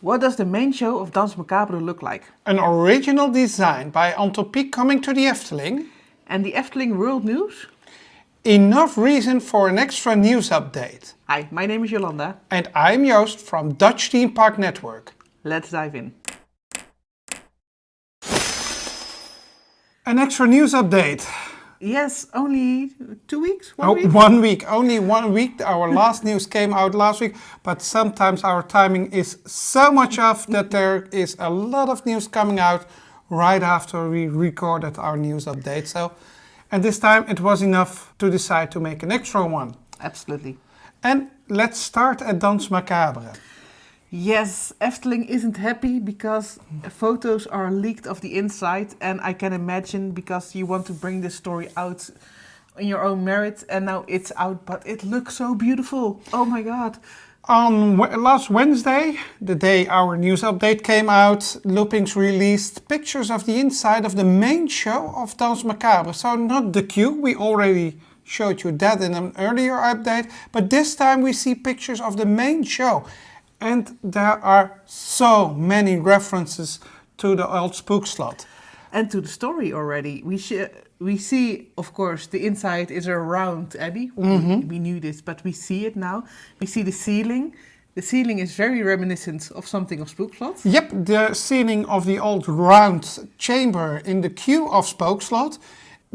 What does the main show of Danse Macabre look like? An original design by Antoon Pieck coming to the Efteling. And the Efteling World News? Enough reason for an extra news update. Hi, my name is Jolanda. And I'm Joost from Dutch Theme Park Network. Let's dive in. An extra news update. Yes, only 2 weeks? 1 week? 1 week. Only 1 week. Our last news came out last week, but sometimes our timing is so much off that there is a lot of news coming out right after we recorded our news update. And this time it was enough to decide to make an extra one. Absolutely. And let's start at Danse Macabre. Yes, Efteling isn't happy because photos are leaked of the inside, and I can imagine because you want to bring this story out in your own merit, and now it's out, but it looks so beautiful. Oh my god. On last Wednesday, the day our news update came out, Loopings released pictures of the inside of the main show of Danse Macabre. So not the queue, we already showed you that in an earlier update, but this time we see pictures of the main show. And there are so many references to the old spook slot. And to the story already. We see, of course, the inside is a round abbey. We knew this, but we see it now. We see the ceiling. The ceiling is very reminiscent of something of Spook Slot. Yep, the ceiling of the old round chamber in the queue of Spook Slot.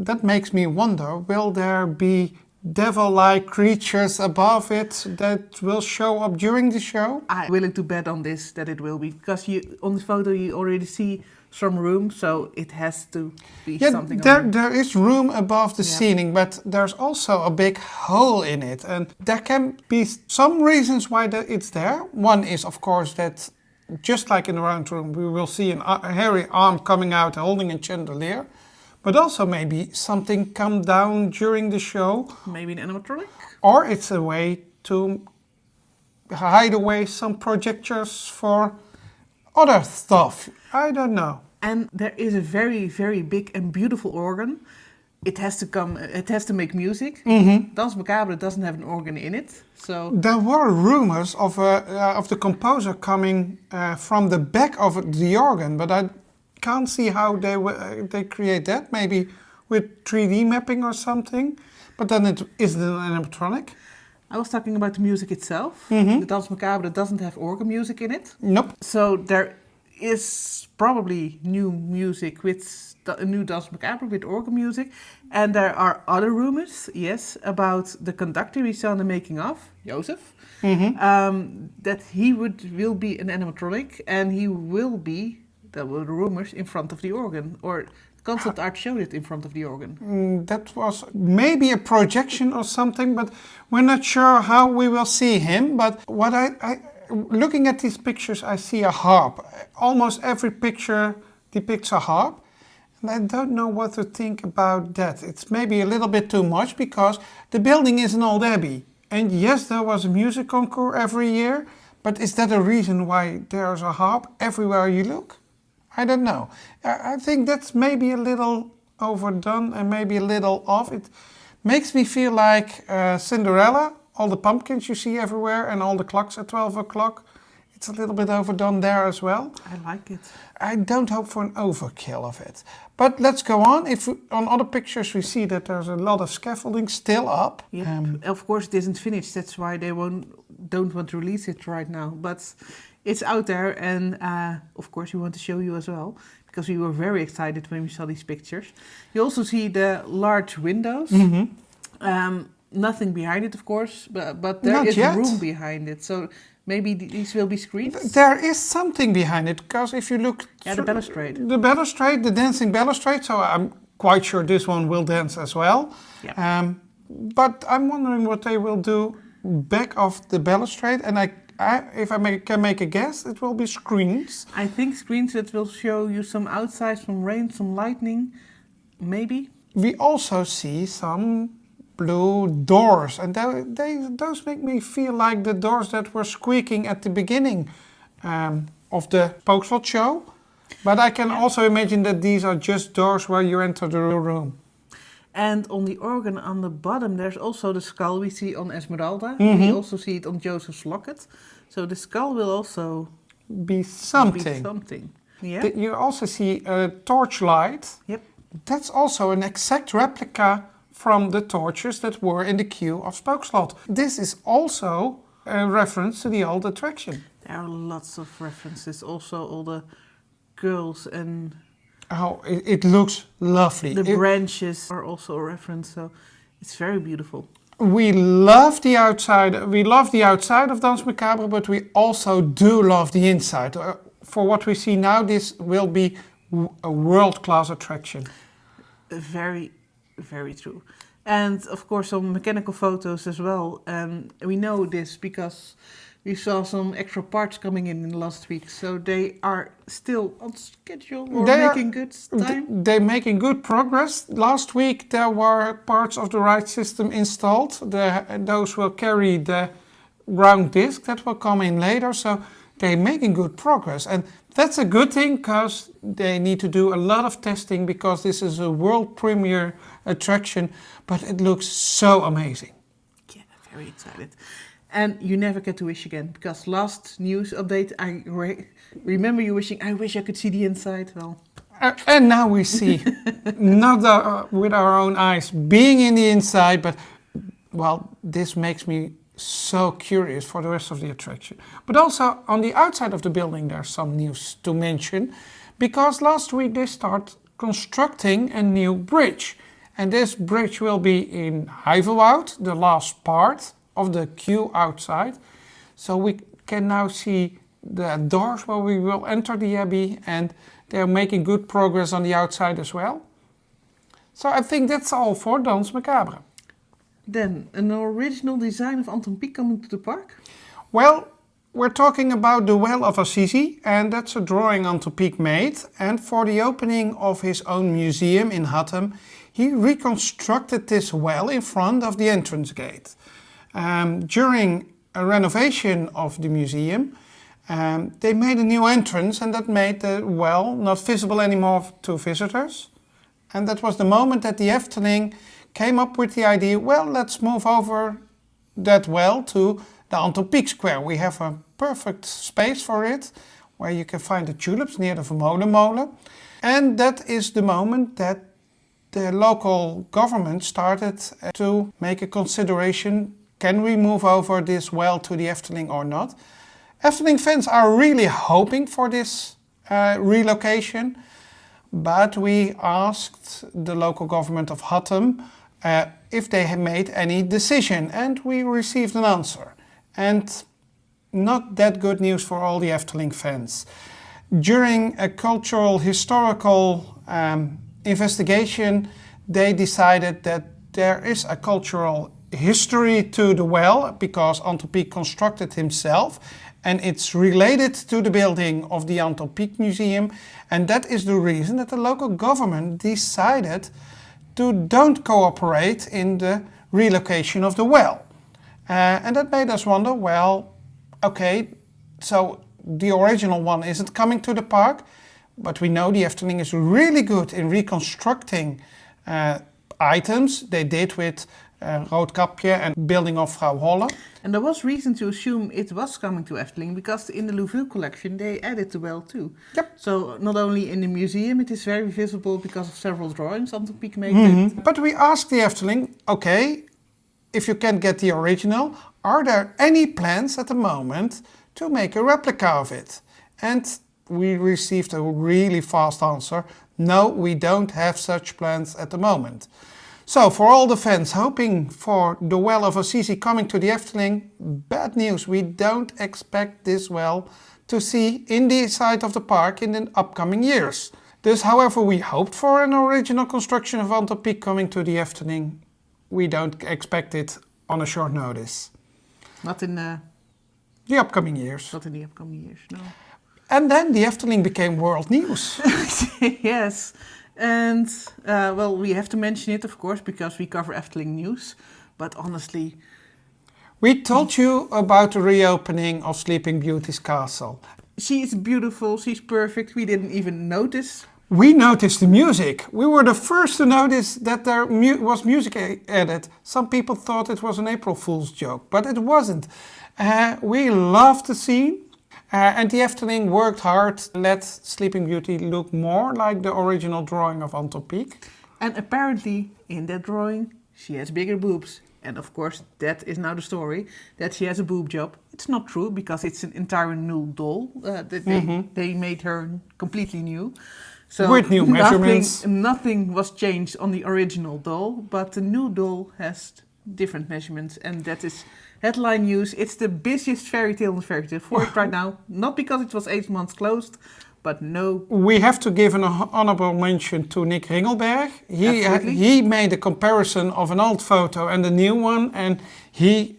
That makes me wonder, will there be devil-like creatures above it that will show up during the show? I'm willing to bet on this, that it will be, because on the photo you already see some room, so it has to be something. There is room above the ceiling, but there's also a big hole in it, and there can be some reasons why it's there. One is, of course, that just like in the round room, we will see a hairy arm coming out holding a chandelier. But also maybe something come down during the show. Maybe an animatronic? Or it's a way to hide away some projectors for other stuff. I don't know. And there is a very, very big and beautiful organ. It has to make music. Danse Macabre doesn't have an organ in it. So there were rumors of the composer coming from the back of the organ, but I can't see how they create that. Maybe with 3D mapping or something. But then it isn't an animatronic. I was talking about the music itself. The Danse Macabre doesn't have organ music in it. Nope. So there is probably new music with a new Danse Macabre with organ music. And there are other rumors, yes, about the conductor we saw in the making of, Joseph. That he will be an animatronic, and he will be, there were rumors, in front of the organ, or concept art showed it in front of the organ. That was maybe a projection or something, but we're not sure how we will see him. But what looking at these pictures, I see a harp. Almost every picture depicts a harp, and I don't know what to think about that. It's maybe a little bit too much because the building is an old abbey. And yes, there was a music concours every year, but is that a reason why there's a harp everywhere you look? I don't know. I think that's maybe a little overdone and maybe a little off. It makes me feel like Cinderella, all the pumpkins you see everywhere and all the clocks at 12 o'clock. It's a little bit overdone there as well. I like it. I don't hope for an overkill of it. But let's go on. On other pictures we see that there's a lot of scaffolding still up. Yep. Of course it isn't finished. That's why they don't want to release it right now. But it's out there, and of course we want to show you as well, because we were very excited when we saw these pictures. You also see the large windows. Nothing behind it, of course, but there is room behind it. So maybe these will be screens? There is something behind it, because if you look... the balustrade. The balustrade, the dancing balustrade, so I'm quite sure this one will dance as well. Yeah. But I'm wondering what they will do back of the balustrade, and if I can make a guess, it will be screens. I think screens that will show you some outside, some rain, some lightning, maybe. We also see some blue doors, and those make me feel like the doors that were squeaking at the beginning of the Spook Slot show. But I can also imagine that these are just doors where you enter the room. And on the organ on the bottom, there's also the skull we see on Esmeralda. We also see it on Joseph's locket. So the skull will also be something. Be something. Yeah. You also see a torchlight. Yep. That's also an exact replica from the torches that were in the queue of Spookslot. This is also a reference to the old attraction. There are lots of references. Also, all the girls and Oh, it looks lovely. the branches are also a reference. So it's very beautiful. We love the outside. We love the outside of Danse Macabre, but we also do love the inside. For what we see now, this will be a world-class attraction. Very, very true. And of course, some mechanical photos as well. And we know this because we saw some extra parts coming in the last week. So they are still on schedule or making good time. They're making good progress. Last week there were parts of the ride system installed. Those will carry the round disc that will come in later. So they're making good progress. And that's a good thing because they need to do a lot of testing because this is a world premiere attraction. But it looks so amazing. Yeah, very excited. And you never get to wish again because last news update, I remember you wishing, I wish I could see the inside. Well, and now we see, not with our own eyes, being in the inside, but well, this makes me so curious for the rest of the attraction. But also on the outside of the building, there's some news to mention because last week they start constructing a new bridge. And this bridge will be in Heivelwoud, the last part of the queue outside. So we can now see the doors where we will enter the Abbey, and they're making good progress on the outside as well. So I think that's all for Danse Macabre. Then, an original design of Antoon Pieck coming to the park? Well, we're talking about the Well of Assisi, and that's a drawing Antoon Pieck made. And for the opening of his own museum in Hattem, he reconstructed this well in front of the entrance gate. During a renovation of the museum, they made a new entrance, and that made the well not visible anymore to visitors. And that was the moment that the Efteling came up with the idea, well, let's move over that well to the Antoon Pieck Square. We have a perfect space for it, where you can find the tulips near the Vermolenmolen. And that is the moment that the local government started to make a consideration, can we move over this well to the Efteling or not? Efteling fans are really hoping for this relocation, but we asked the local government of Hattem if they had made any decision, and we received an answer. And not that good news for all the Efteling fans. During a cultural historical investigation, they decided that there is a cultural history to the well because Antoon Pieck constructed himself, and it's related to the building of the Antoon Pieck Museum, and that is the reason that the local government decided to don't cooperate in the relocation of the well. And that made us wonder, well, okay, so the original one isn't coming to the park, but we know the Efteling is really good in reconstructing items. They did with Roodkapje and building of Vrouw Holle. And there was reason to assume it was coming to Efteling because in the Louvre collection they added the well too. Yep. So not only in the museum it is very visible because of several drawings Antoon Pieck made it. But we asked the Efteling, okay, if you can't get the original, are there any plans at the moment to make a replica of it? And we received a really fast answer. No, we don't have such plans at the moment. So for all the fans hoping for the Well of Assisi coming to the Efteling, bad news, we don't expect this well to see in the side of the park in the upcoming years. Thus, however we hoped for an original construction of Antoon Pieck coming to the Efteling, we don't expect it on a short notice. Not in The upcoming years. not in the upcoming years, no. And then the Efteling became world news. Yes. And, well, we have to mention it, of course, because we cover Efteling news. But honestly... We told you about the reopening of Sleeping Beauty's castle. She is beautiful, she's perfect, we didn't even notice. We noticed the music. We were the first to notice that there was music added. Some people thought it was an April Fool's joke, but it wasn't. We loved the scene. And the Efteling worked hard to let Sleeping Beauty look more like the original drawing of Antoon Pieck. And apparently, in that drawing, she has bigger boobs. And of course, that is now the story, that she has a boob job. It's not true, because it's an entirely new doll. They made her completely new. So With new measurements. Nothing was changed on the original doll, but the new doll has different measurements. And that is headline news. It's the busiest fairy tale in fairy tale forest right now. Not because it was 8 months closed, but no. We have to give an honorable mention to Nick Ringelberg. He made a comparison of an old photo and a new one, and he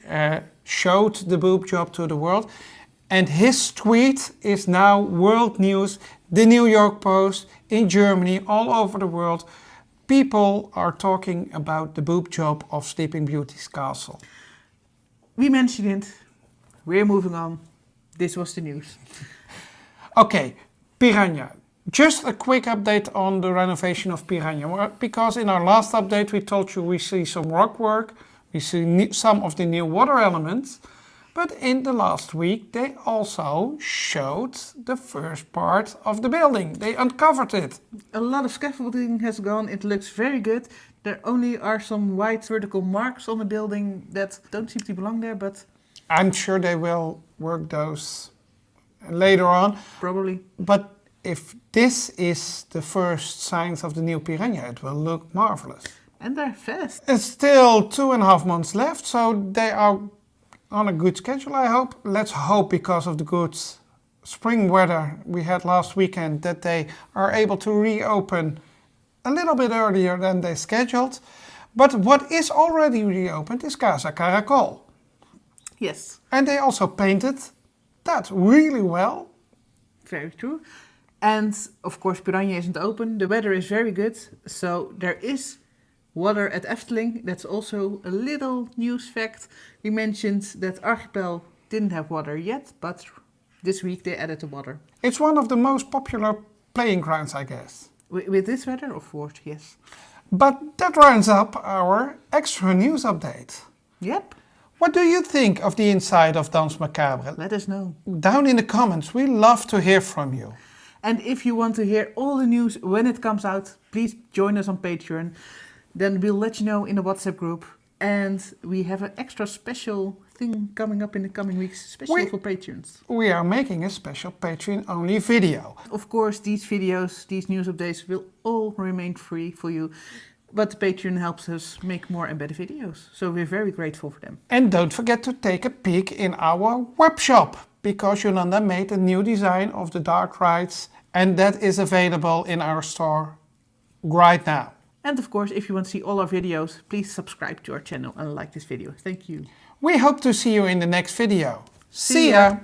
showed the boob job to the world. And his tweet is now world news. The New York Post, in Germany, all over the world. People are talking about the boob job of Sleeping Beauty's castle. We mentioned it. We're moving on. This was the news. Okay. Piranha. Just a quick update on the renovation of Piranha, because in our last update we told you we see some rock work, we see some of the new water elements, but in the last week they also showed the first part of the building. They uncovered it. A lot of scaffolding has gone, it looks very good. There only are some white vertical marks on the building that don't seem to belong there, but I'm sure they will work those later on. Probably. But if this is the first signs of the new Piranha, it will look marvelous. And they're fast. It's still 2.5 months left, so they are on a good schedule, I hope. Let's hope, because of the good spring weather we had last weekend, that they are able to reopen a little bit earlier than they scheduled. But what is already reopened is Casa Caracol. Yes. And they also painted that really well. Very true. And of course, Piranha isn't open. The weather is very good. So there is water at Efteling. That's also a little news fact. We mentioned that Archipel didn't have water yet, but this week they added the water. It's one of the most popular playing grounds, I guess. With this weather, of course, yes. But that rounds up our extra news update. Yep. What do you think of the inside of Danse Macabre? Let us know. Down in the comments, we love to hear from you. And if you want to hear all the news when it comes out, please join us on Patreon. Then we'll let you know in the WhatsApp group. And we have an extra special thing coming up in the coming weeks, especially for Patreons. We are making a special Patreon-only video. Of course, these videos, these news updates will all remain free for you. But Patreon helps us make more and better videos. So we're very grateful for them. And don't forget to take a peek in our web shop, because Jolanda made a new design of the dark rides, and that is available in our store right now. And of course, if you want to see all our videos, please subscribe to our channel and like this video. Thank you. We hope to see you in the next video. See ya!